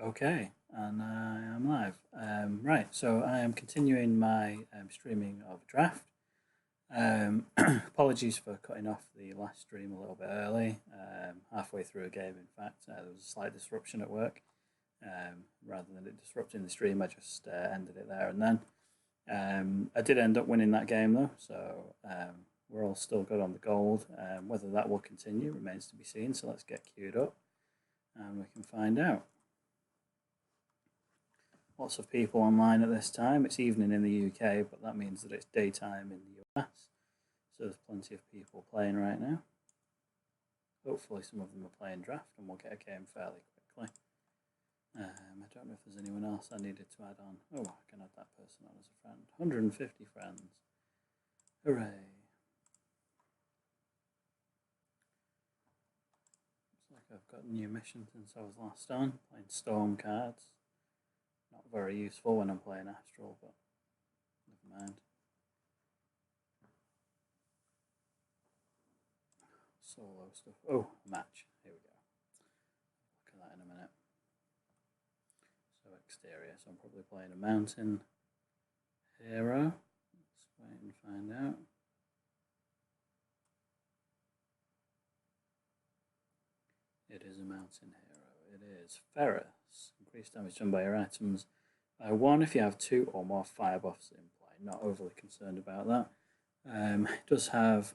Okay, and I am live. Right, so I am continuing my streaming of Draft. Apologies for cutting off the last stream a little bit early. Halfway through a game, in fact, there was a slight disruption at work. Rather than it disrupting the stream, I just ended it there and then. I did end up winning that game though, so we're all still good on the gold. Whether that will continue remains to be seen, so let's get queued up and we can find out. Lots of people online at this time. It's evening in the UK, but that means that it's daytime in the US. So there's plenty of people playing right now. Hopefully some of them are playing Draft and we'll get a game fairly quickly. I don't know if there's anyone else I needed to add on. Oh, I can add that person on as a friend. 150 friends. Hooray. Looks like I've got a new mission since I was last on, playing Storm cards. Not very useful when I'm playing Astral, but never mind. Solo stuff. Oh, a match. Here we go. Look at that in a minute. So exterior. So I'm probably playing a mountain hero. Let's wait and find out. It is a mountain hero. It is Ferris. Increased damage done by your items by 1 if you have 2 or more fire buffs in play. Not overly concerned about that. It does have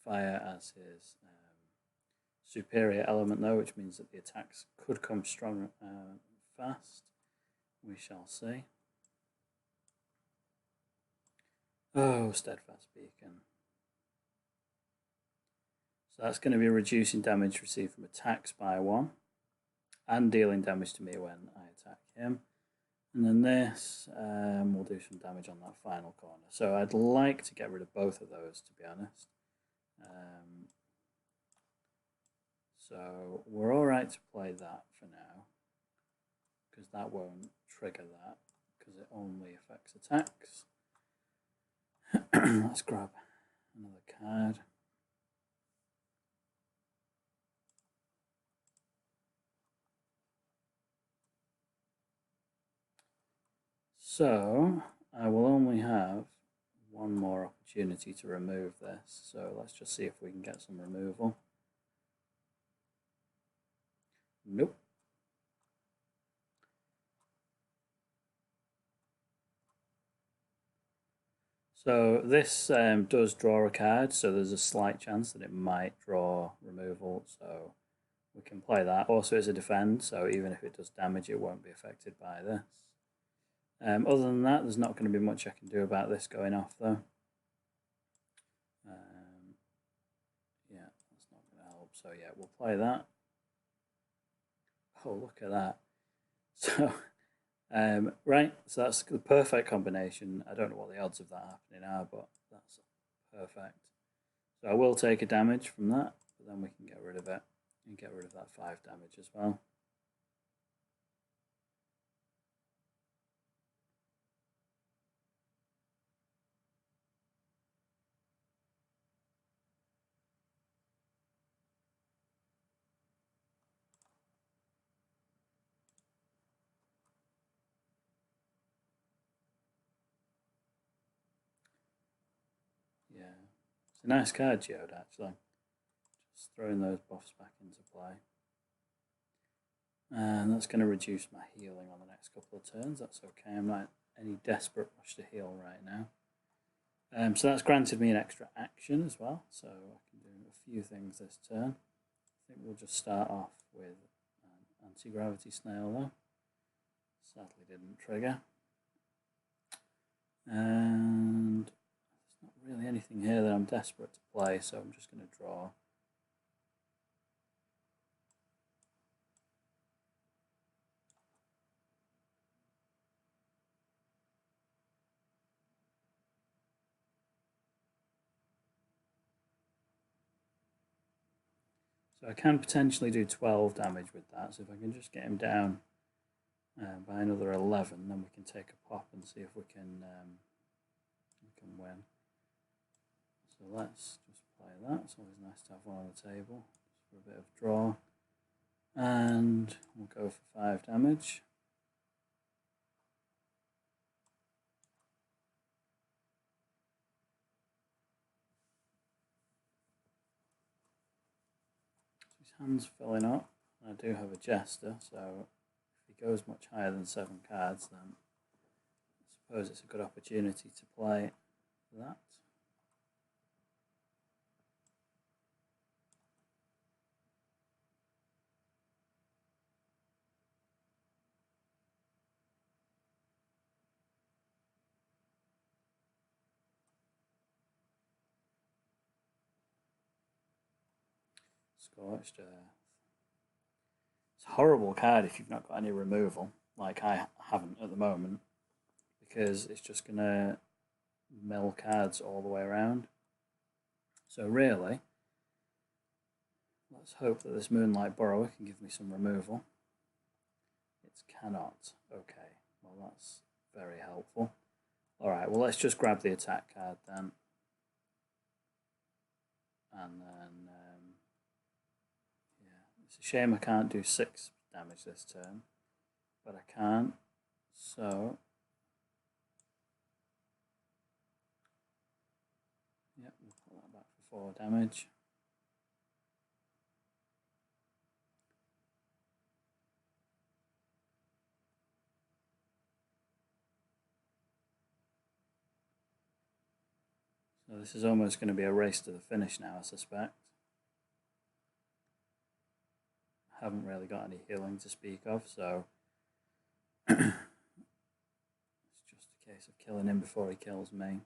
fire as his superior element though, which means that the attacks could come strong fast. We shall see. Oh, Steadfast Beacon. So that's going to be reducing damage received from attacks by 1 and dealing damage to me when I attack him. And then this will do some damage on that final corner. So I'd like to get rid of both of those, to be honest. So we're alright to play that for now, because that won't trigger that, because it only affects attacks. Let's grab another card. So I will only have one more opportunity to remove this, so let's just see if we can get some removal. Nope. So this does draw a card, so there's a slight chance that it might draw removal, so we can play that. Also, it's a defend, so even if it does damage, it won't be affected by this. Other than that, there's not going to be much I can do about this going off, though. Yeah, that's not going to help. So yeah, we'll play that. Oh, look at that. So, right, so that's the perfect combination. I don't know what the odds of that happening are, but that's perfect. So I will take a damage from that, but then we can get rid of it and get rid of that 5 damage as well. Yeah, it's a nice card, Geode, actually. Just throwing those buffs back into play. And that's going to reduce my healing on the next couple of turns. That's okay. I'm not in any desperate rush to heal right now. So that's granted me an extra action as well. So I can do a few things this turn. I think we'll just start off with anti-gravity snail though. Sadly didn't trigger. And there's not really anything here that I'm desperate to play, so I'm just going to draw. So I can potentially do 12 damage with that, so if I can just get him down by another 11, then we can take a pop and see if we can win. So let's just play that. It's always nice to have one on the table, just for a bit of draw. And we'll go for 5 damage. His hand's filling up. I do have a Jester, so if he goes much higher than 7 cards, then I suppose it's a good opportunity to play that. Scorched Earth. It's a horrible card if you've not got any removal, like I haven't at the moment, because it's just going to mill cards all the way around. So really, let's hope that this Moonlight Borrower can give me some removal. It cannot. Okay, well that's very helpful. Alright, well let's just grab the attack card then. And then, yeah, it's a shame I can't do 6 damage this turn, but I can. So, yep, we'll put that back for 4 damage. So this is almost going to be a race to the finish now, I suspect. I haven't really got any healing to speak of, so it's just a case of killing him before he kills me.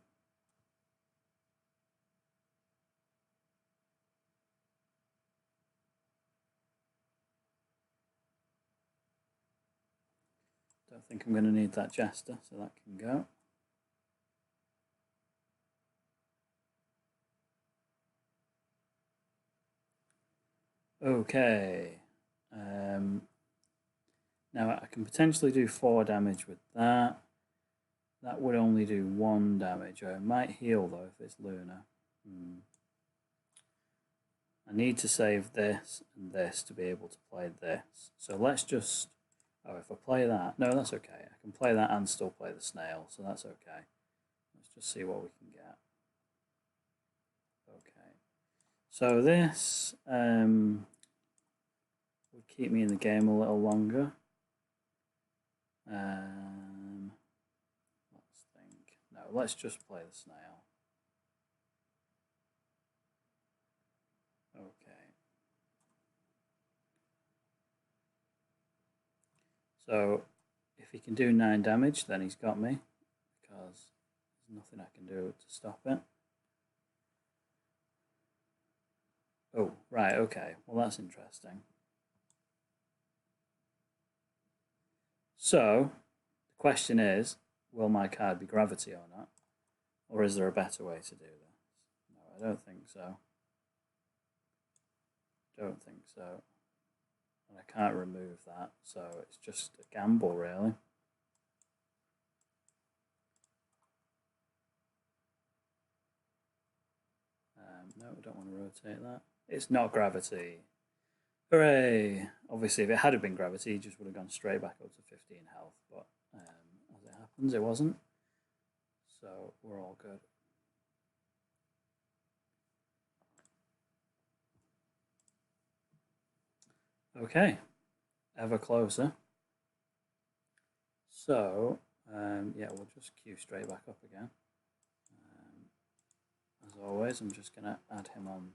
Don't think I'm going to need that Jester, so that can go. Okay. Now I can potentially do 4 damage with that. That would only do 1 damage. I might heal though if it's Luna. I need to save this and this to be able to play this. So let's just... Oh, if I play that... No, that's okay. I can play that and still play the snail, so that's okay. Let's just see what we can get. Okay. So this would keep me in the game a little longer. Let's think. No, let's just play the snail. Okay. So if he can do 9 damage, then he's got me, because there's nothing I can do to stop it. Oh, right, okay. Well, that's interesting. So, the question is, will my card be gravity or not? Or is there a better way to do this? No, I don't think so. Don't think so. And I can't remove that, so it's just a gamble, really. No, I don't want to rotate that. It's not gravity. Hooray! Obviously, if it had been gravity, it just would have gone straight back up to 15 health, but as it happens, it wasn't. So we're all good. Okay, ever closer. So, yeah, we'll just queue straight back up again. As always, I'm just going to add him on.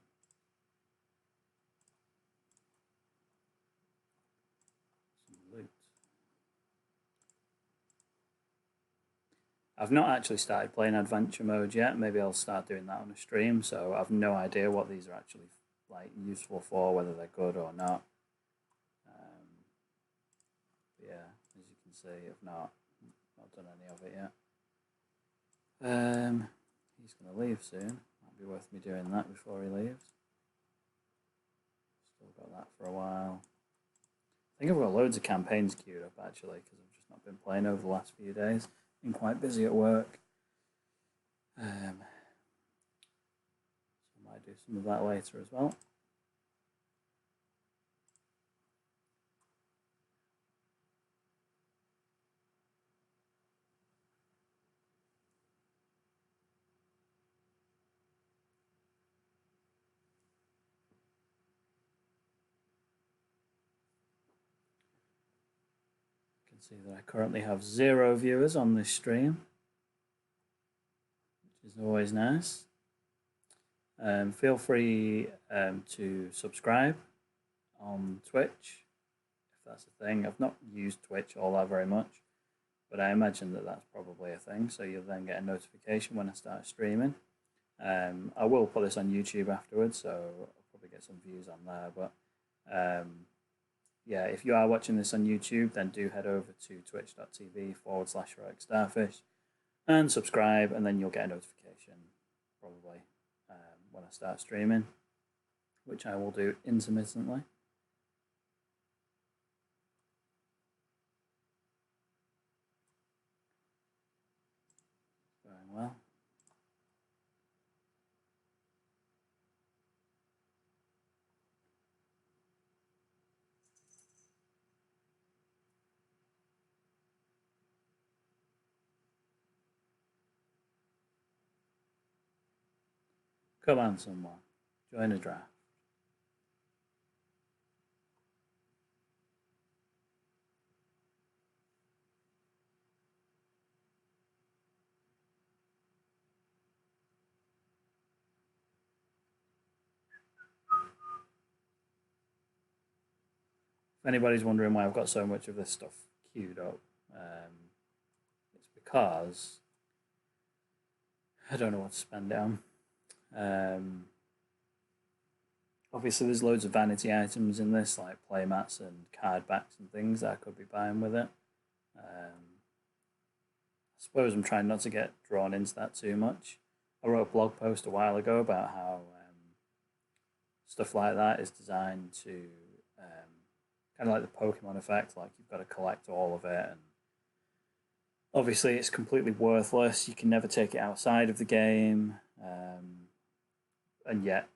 Some loot. I've not actually started playing adventure mode yet. Maybe I'll start doing that on a stream, so I've no idea what these are actually like useful for, whether they're good or not. Yeah, as you can see, I've not done any of it yet. He's going to leave soon. Might be worth me doing that before he leaves. Still got that for a while. I think I've got loads of campaigns queued up actually, because I've just not been playing over the last few days. Been quite busy at work. So I might do some of that later as well. can see that I currently have 0 viewers on this stream, which is always nice. Feel free to subscribe on Twitch, if that's a thing. I've not used Twitch all that very much, but I imagine that that's probably a thing, so you'll then get a notification when I start streaming. I will put this on YouTube afterwards, so I'll probably get some views on there, but yeah, if you are watching this on YouTube, then do head over to twitch.tv/heroicstarfish and subscribe, and then you'll get a notification probably when I start streaming, which I will do intermittently. Going well. Come on, someone. Join a draft. If anybody's wondering why I've got so much of this stuff queued up, it's because I don't know what to spend it on. Obviously there's loads of vanity items in this, like playmats and card backs and things that I could be buying with it. I suppose I'm trying not to get drawn into that too much. I wrote a blog post a while ago about how stuff like that is designed to kind of like the Pokemon effect, like you've got to collect all of it, and obviously it's completely worthless. You can never take it outside of the game, and yet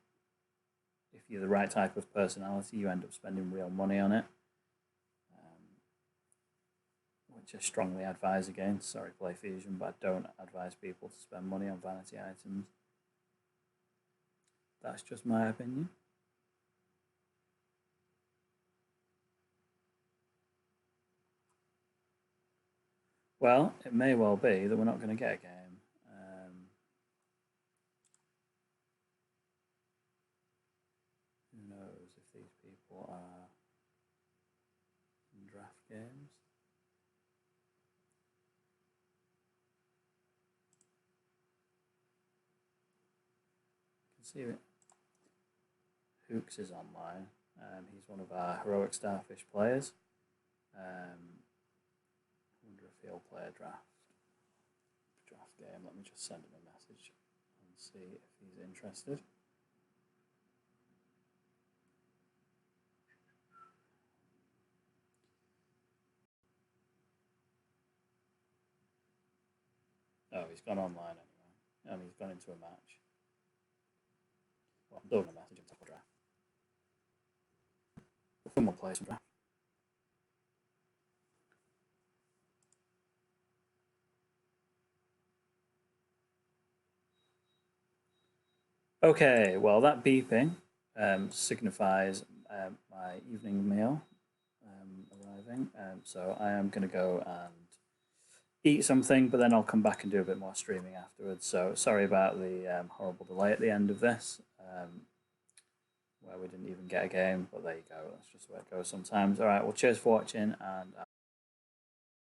if you're the right type of personality, you end up spending real money on it, which I strongly advise against. Sorry, PlayFusion, but I don't advise people to spend money on vanity items. That's just my opinion. Well, it may well be that we're not going to get a game. Who knows if these people are in draft games? You can see it. Hooks is online. He's one of our Heroic Starfish players. I wonder if he'll play a draft game. Let me just send him a message and see if he's interested. Oh, he's gone online anyway, and he's gone into a match. Well, I'm still going to message him to play a draft. Someone play some draft. Okay, well that beeping signifies my evening meal arriving. So I am going to go and eat something, but then I'll come back and do a bit more streaming afterwards. So sorry about the horrible delay at the end of this, where we didn't even get a game, but there you go. That's just the way it goes sometimes. All right, well cheers for watching, and